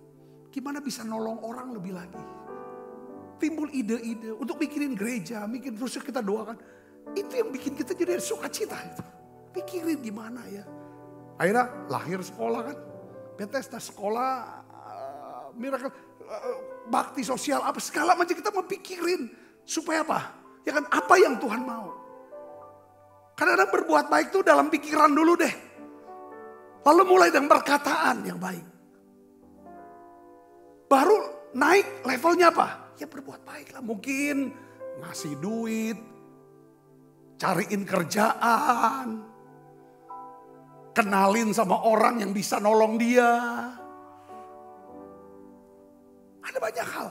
gimana bisa nolong orang lebih lagi. Timbul ide-ide untuk mikirin gereja, mikirin terus kita doakan. Itu yang bikin kita jadi sukacita itu. Pikirin gimana ya. Akhirnya lahir sekolah kan. Bethesda sekolah, miracle, bakti sosial apa segala macam kita mau pikirin. Supaya apa? Ya kan apa yang Tuhan mau. Kadang-kadang berbuat baik itu dalam pikiran dulu deh. Lalu mulai dengan perkataan yang baik. Baru naik levelnya apa? Ya berbuat baik lah. Mungkin ngasih duit, cariin kerjaan, kenalin sama orang yang bisa nolong dia. Ada banyak hal.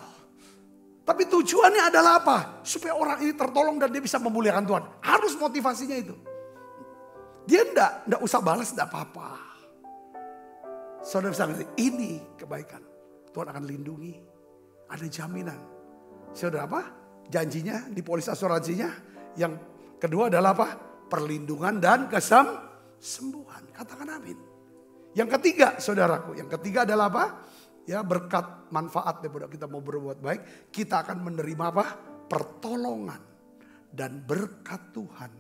Tapi tujuannya adalah apa? Supaya orang ini tertolong dan dia bisa memuliakan Tuhan. Harus motivasinya itu. Dia enggak usah balas, enggak apa-apa. Saudara bisa ngerti, ini kebaikan. Tuhan akan lindungi. Ada jaminan. Saudara apa? Janjinya di polis asuransinya. Yang kedua adalah apa? Perlindungan dan kesembuhan. Katakan amin. Yang ketiga saudaraku. Yang ketiga adalah apa? Ya berkat manfaat daripada kita mau berbuat baik. Kita akan menerima apa? Pertolongan. Dan berkat Tuhan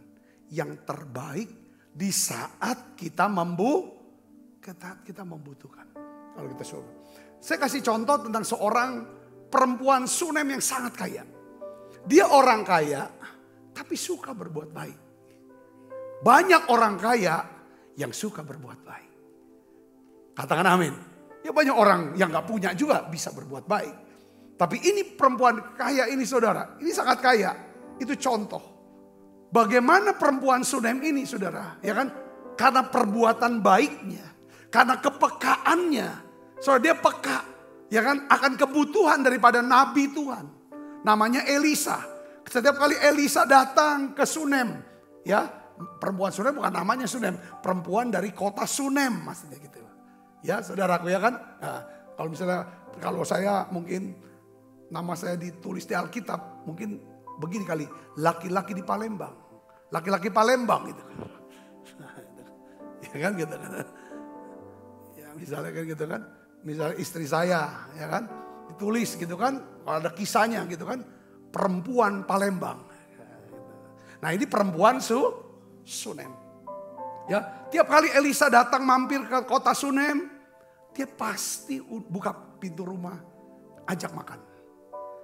yang terbaik di saat kita membutuhkan. Kalau kita suruh. Saya kasih contoh tentang seorang perempuan Sunem yang sangat kaya. Dia orang kaya tapi suka berbuat baik. Banyak orang kaya yang suka berbuat baik. Katakan amin. Ya banyak orang yang gak punya juga bisa berbuat baik. Tapi ini perempuan kaya ini saudara. Ini sangat kaya. Itu contoh. Bagaimana perempuan Sunem ini saudara. Ya kan? Karena perbuatan baiknya. Karena kepekaannya. Saudara dia peka. Ya kan? Akan kebutuhan daripada nabi Tuhan. Namanya Elisa. Setiap kali Elisa datang ke Sunem, ya, perempuan Sunem bukan namanya Sunem, perempuan dari kota Sunem maksudnya gitu. Ya, saudaraku ya kan. Nah, kalau misalnya kalau saya mungkin nama saya ditulis di Alkitab, mungkin begini kali, laki-laki di Palembang. Laki-laki Palembang gitu. Ya kan gitu kan. Ya misalnya kan gitu kan. Misalnya istri saya ya kan ditulis gitu kan, kalau ada kisahnya gitu kan, perempuan Palembang. Nah, ini perempuan Sunem. Ya, tiap kali Elisa datang mampir ke kota Sunem, dia pasti buka pintu rumah, ajak makan.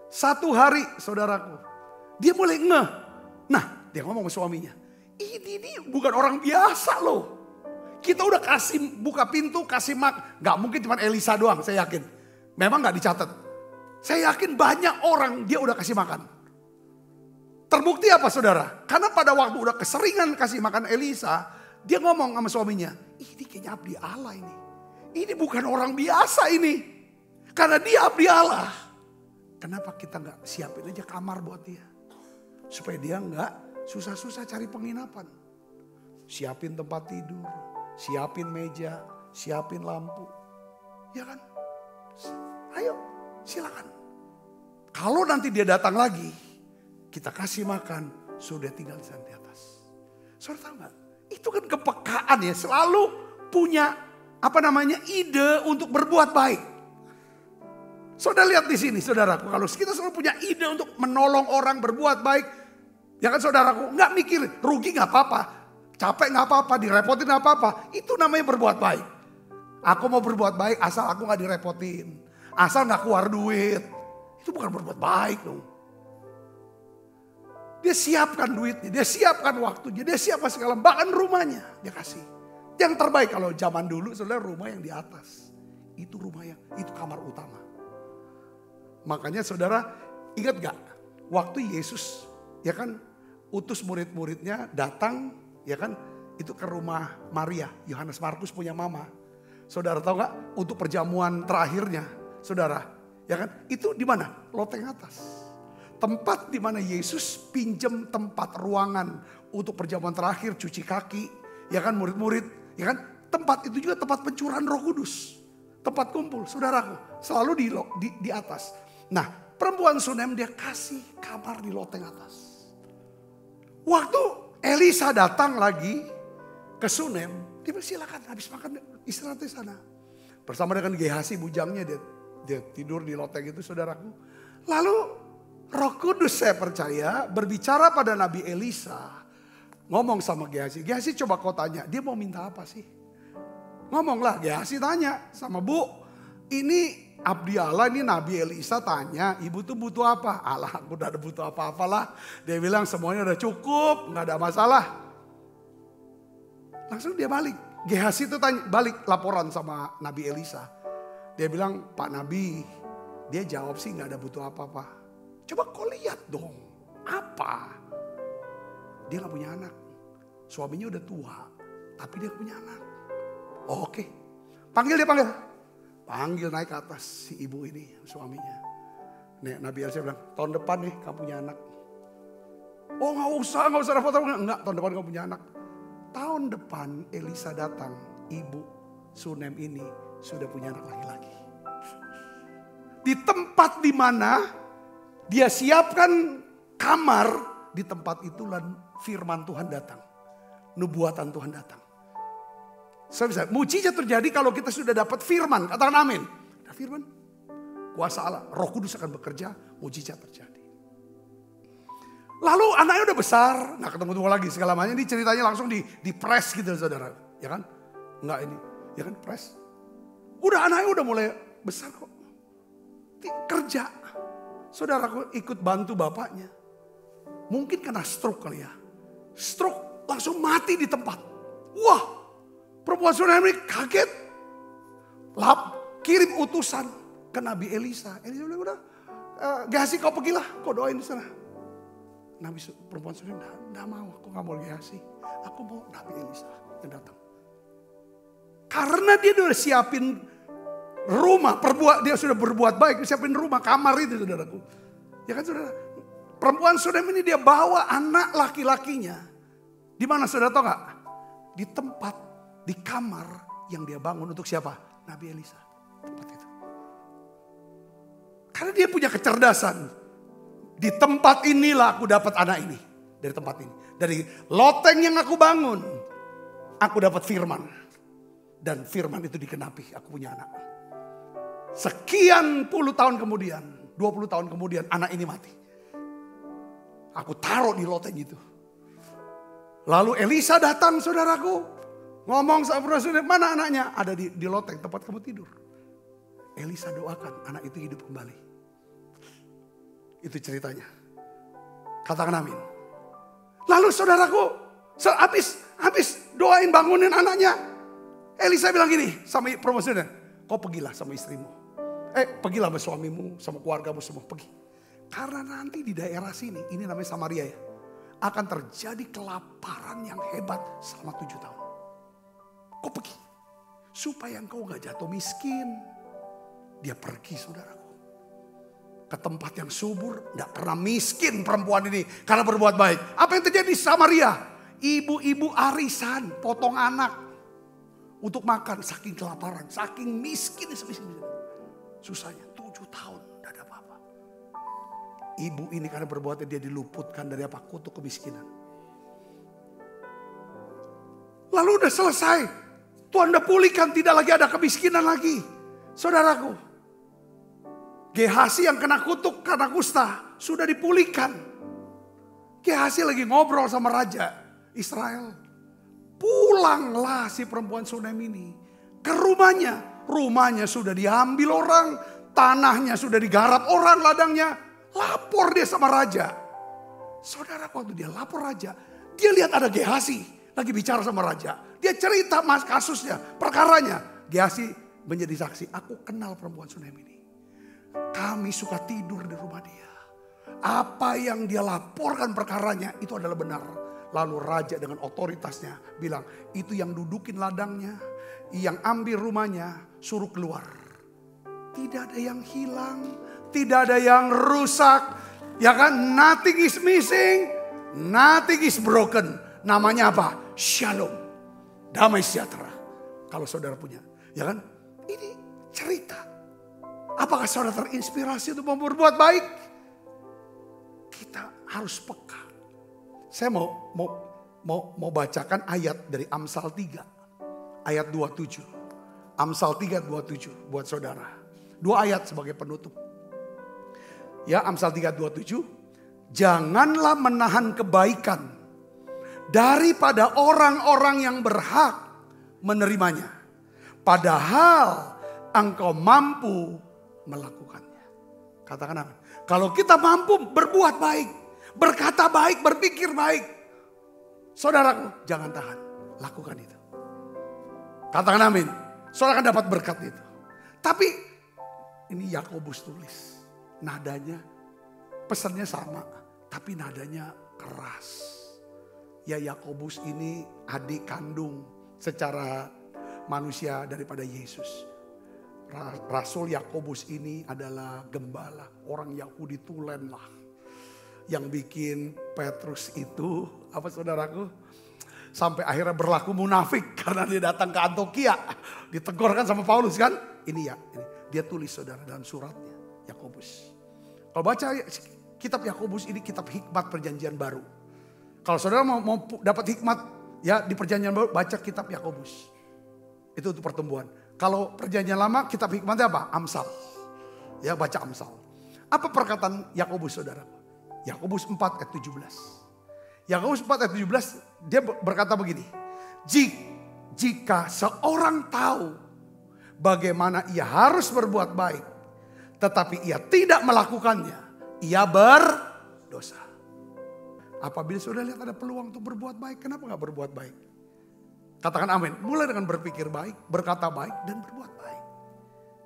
Satu hari, saudaraku, dia mulai ngeh. Nah, dia ngomong ke suaminya, ini bukan orang biasa loh. Kita udah kasih buka pintu, kasih gak mungkin cuma Elisa doang, saya yakin. Memang gak dicatat. Saya yakin banyak orang dia udah kasih makan. Terbukti apa saudara? Karena pada waktu udah keseringan kasih makan Elisa, dia ngomong sama suaminya, ini kayaknya abdi Allah ini. Ini bukan orang biasa ini. Karena dia abdi Allah. Kenapa kita gak siapin aja kamar buat dia? Supaya dia gak susah-susah cari penginapan. Siapin tempat tidur, siapin meja, siapin lampu. Ya kan? Ayo silakan. Kalau nanti dia datang lagi, kita kasih makan, sudah tinggal di sana di atas. Saudara tahu gak? Itu kan kepekaan ya, selalu punya ide untuk berbuat baik. Saudara lihat di sini saudaraku, kalau kita selalu punya ide untuk menolong orang berbuat baik, ya kan saudaraku, nggak mikir rugi nggak apa-apa, capek nggak apa-apa, direpotin nggak apa-apa, itu namanya berbuat baik. Aku mau berbuat baik asal aku nggak direpotin, asal nggak keluar duit, itu bukan berbuat baik dong. Dia siapkan duitnya, dia siapkan waktunya, dia siapkan segala, bahkan rumahnya dia kasih. Yang terbaik kalau zaman dulu saudara, rumah yang di atas. Itu rumah yang, itu kamar utama. Makanya saudara ingat gak? Waktu Yesus ya kan utus murid-muridnya datang ya kan itu ke rumah Maria. Yohanes Markus punya mama. Saudara tahu gak? Untuk perjamuan terakhirnya saudara ya kan itu di mana? Loteng atas. Tempat di mana Yesus pinjam tempat ruangan untuk perjamuan terakhir, cuci kaki, ya kan murid-murid, ya kan tempat itu juga tempat pencurahan Roh Kudus, tempat kumpul, saudaraku, selalu di atas. Nah, perempuan Sunem dia kasih kamar di loteng atas. Waktu Elisa datang lagi ke Sunem, dia silakan habis makan istirahat di sana, bersama dengan Gehazi bujangnya dia tidur di loteng itu, saudaraku. Lalu Roh Kudus saya percaya berbicara pada Nabi Elisa. Ngomong sama Gehazi. Gehazi coba kau tanya, dia mau minta apa sih? Ngomonglah, Gehazi tanya sama Bu. Ini abdi Allah, ini Nabi Elisa tanya, ibu tuh butuh apa? Allah, aku udah ada butuh apa-apalah. Dia bilang semuanya udah cukup, gak ada masalah. Langsung dia balik. Gehazi itu tanya, balik laporan sama Nabi Elisa. Dia bilang, Pak Nabi, dia jawab sih gak ada butuh apa-apa. Coba kau lihat dong, apa? Dia gak punya anak. Suaminya udah tua, tapi dia punya anak. Oh, oke, panggil dia, panggil naik ke atas si ibu ini, suaminya. Nih, Nabi Elisa bilang, tahun depan nih kamu punya anak. Oh gak usah repot. Enggak, tahun depan kamu punya anak. Tahun depan Elisa datang, ibu Sunem ini sudah punya anak laki-laki. Di tempat di mana dia siapkan kamar, di tempat itulah firman Tuhan datang. Nubuatan Tuhan datang. Bisa, mujizat terjadi kalau kita sudah dapat firman. Katakan amin. Ada firman. Kuasa Allah, Roh Kudus akan bekerja, mujizat terjadi. Lalu anaknya udah besar, nggak ketemu lagi segala macam. Ini ceritanya langsung di press gitu saudara. Ya kan? Enggak ini, ya kan press. Udah anaknya udah mulai besar kok. Kerja. Saudaraku ikut bantu bapaknya. Mungkin kena stroke kali ya. Stroke langsung mati di tempat. Wah, perempuan Sunem ini kaget. Kirim utusan ke Nabi Elisa. Elisa bilang udah, Gehazi kau pergilah, kau doain di sana. Nabi perempuan Sunem enggak mau, aku enggak mau Gehazi. Aku mau Nabi Elisa yang datang. Karena dia udah siapin rumah, dia sudah berbuat baik, siapin rumah, kamar itu saudaraku. Ya kan saudara, perempuan Sunem ini dia bawa anak laki-lakinya. Di mana saudara tahu gak? Di tempat, di kamar yang dia bangun untuk siapa? Nabi Elisa. Tempat itu. Karena dia punya kecerdasan. Di tempat inilah aku dapat anak ini. Dari tempat ini. Dari loteng yang aku bangun. Aku dapat firman. Dan firman itu dikenapi. Aku punya anak. Sekian puluh tahun kemudian. 20 tahun kemudian anak ini mati. Aku taruh di loteng itu. Lalu Elisa datang saudaraku. Ngomong sama Rasul, mana anaknya? Ada di loteng tempat kamu tidur. Elisa doakan anak itu hidup kembali. Itu ceritanya. Katakan amin. Lalu saudaraku, habis doain bangunin anaknya. Elisa bilang gini sama promosinya. Kau pergilah sama istrimu. Pergilah sama suamimu, sama keluargamu semua, pergi. Karena nanti di daerah sini, ini namanya Samaria ya. Akan terjadi kelaparan yang hebat selama 7 tahun. Kau pergi. Supaya engkau gak jatuh miskin. Dia pergi saudaraku. Ke tempat yang subur. Gak pernah miskin perempuan ini. Karena berbuat baik. Apa yang terjadi di Samaria? Ibu-ibu arisan. Potong anak. Untuk makan. Saking kelaparan. Saking miskin. Susahnya 7 tahun. Gak ada apa-apa. Ibu ini karena berbuatnya dia diluputkan dari apa? Kutuk kemiskinan. Lalu udah selesai. Tuhan udah pulihkan, tidak lagi ada kemiskinan lagi. Saudaraku. Gehazi yang kena kutuk karena kusta sudah dipulihkan. Gehazi lagi ngobrol sama raja Israel. Pulanglah si perempuan Sunem ini ke rumahnya. Rumahnya sudah diambil orang. Tanahnya sudah digarap orang ladangnya. Lapor dia sama raja. Saudara waktu dia lapor raja. Dia lihat ada Gehazi lagi bicara sama raja. Dia cerita mas kasusnya, perkaranya. Gehazi menjadi saksi. Aku kenal perempuan Sunem ini. Kami suka tidur di rumah dia. Apa yang dia laporkan perkaranya itu adalah benar. Lalu raja dengan otoritasnya bilang, itu yang dudukin ladangnya, yang ambil rumahnya, suruh keluar. Tidak ada yang hilang, tidak ada yang rusak. Ya kan, nothing is missing, nothing is broken. Namanya apa? Shalom. Damai sejahtera. Kalau saudara punya. Ya kan? Ini cerita. Apakah saudara terinspirasi untuk berbuat baik? Kita harus peka. Saya mau bacakan ayat dari Amsal 3. Ayat 27. Amsal 3, 27 buat saudara. 2 ayat sebagai penutup. Ya, Amsal 3, 27. Janganlah menahan kebaikan daripada orang-orang yang berhak menerimanya. Padahal engkau mampu melakukannya. Katakan amin. Kalau kita mampu berbuat baik, berkata baik, berpikir baik. Saudaraku, jangan tahan. Lakukan itu. Katakan amin. Saudara akan dapat berkat itu. Tapi ini Yakobus tulis. Nadanya, pesannya sama. Tapi nadanya keras. Ya Yakobus ini adik kandung secara manusia daripada Yesus. Rasul Yakobus ini adalah gembala. Orang Yahudi tulen lah. Yang bikin Petrus itu, apa saudaraku? Sampai akhirnya berlaku munafik karena dia datang ke Antioquia. Ditegur kan sama Paulus kan? Ini ya, ini. Dia tulis saudara dalam suratnya. Yakobus. Kalau baca kitab Yakobus ini kitab hikmat perjanjian baru. Kalau saudara mau dapat hikmat ya di perjanjian baru, baca kitab Yakobus. Itu untuk pertumbuhan. Kalau perjanjian lama kitab hikmatnya apa? Amsal. Ya baca Amsal. Apa perkataan Yakobus saudara? Yakobus 4 ayat 17. Yakobus 4 ayat 17 dia berkata begini. Jika seorang tahu bagaimana ia harus berbuat baik, tetapi ia tidak melakukannya, ia berdosa. Apabila saudara lihat ada peluang untuk berbuat baik, kenapa gak berbuat baik? Katakan amin. Mulai dengan berpikir baik, berkata baik, dan berbuat baik.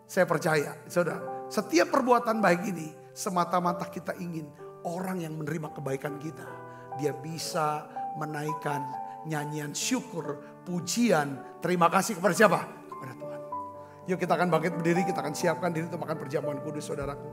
Saya percaya, saudara, setiap perbuatan baik ini semata-mata kita ingin orang yang menerima kebaikan kita. Dia bisa menaikkan nyanyian syukur, pujian, terima kasih kepada siapa? Kepada Tuhan. Yuk kita akan bangkit berdiri, kita akan siapkan diri untuk makan perjamuan kudus saudaraku.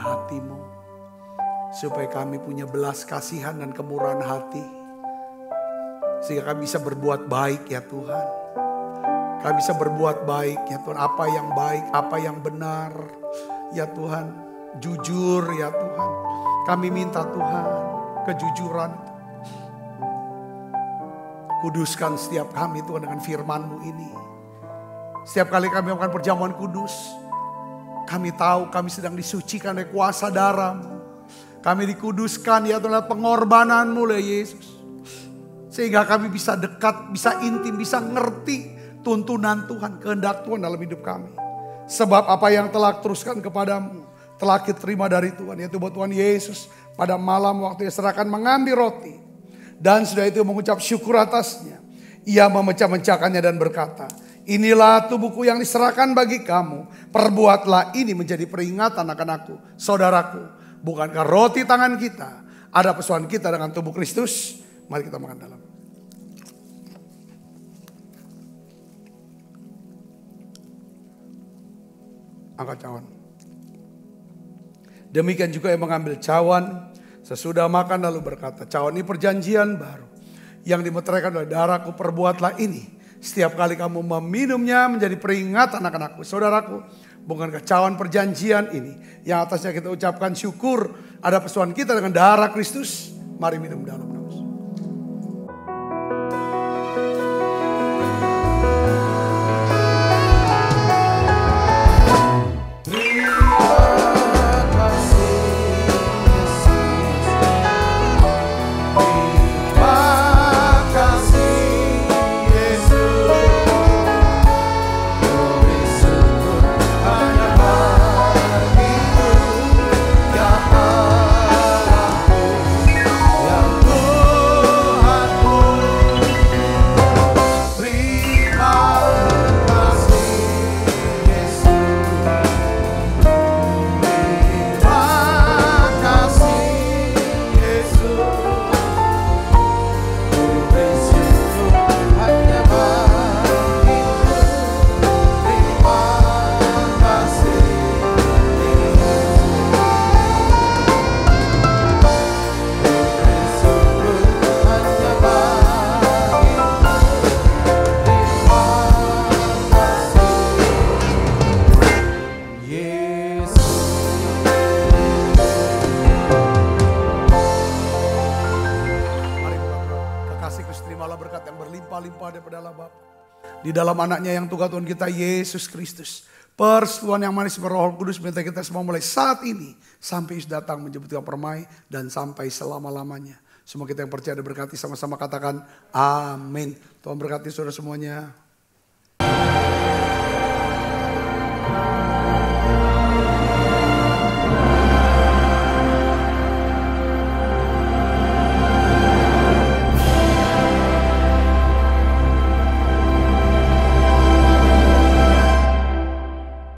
hati-Mu. Supaya kami punya belas kasihan dan kemurahan hati. Sehingga kami bisa berbuat baik ya Tuhan. Kami bisa berbuat baik ya Tuhan. Apa yang baik, apa yang benar ya Tuhan. Jujur ya Tuhan. Kami minta Tuhan kejujuran. Kuduskan setiap kami Tuhan dengan firman-Mu ini. Setiap kali kami melakukan perjamuan kudus, kami tahu kami sedang disucikan oleh kuasa darah-Mu. Kami dikuduskan ya Tuhan, pengorbanan-Mu ya Yesus. Sehingga kami bisa dekat, bisa intim, bisa ngerti tuntunan Tuhan, kehendak Tuhan dalam hidup kami. Sebab apa yang telah teruskan kepadamu, telah kita terima dari Tuhan. Yaitu buat Tuhan Yesus pada malam waktu Ia serahkan mengambil roti. Dan sudah itu mengucap syukur atasnya. Ia memecah-mecahkannya dan berkata, inilah tubuhku yang diserahkan bagi kamu. Perbuatlah ini menjadi peringatan akan aku. Saudaraku, bukankah roti tangan kita ada persoalan kita dengan tubuh Kristus? Mari kita makan dalam. Angkat cawan. Demikian juga yang mengambil cawan sesudah makan lalu berkata, cawan ini perjanjian baru yang dimeteraikan oleh darahku, perbuatlah ini setiap kali kamu meminumnya menjadi peringatan akan aku. Saudaraku, bukankah cawan perjanjian ini yang atasnya kita ucapkan syukur ada persoalan kita dengan darah Kristus? Mari minum dalam naus. Di dalam anaknya yang Tuhan kita Yesus Kristus. Persekutuan yang manis Roh Kudus minta kita semua mulai saat ini sampai Yesus datang menjemput kita permai dan sampai selama-lamanya. Semua kita yang percaya diberkati sama-sama katakan amin. Tuhan berkati saudara semuanya.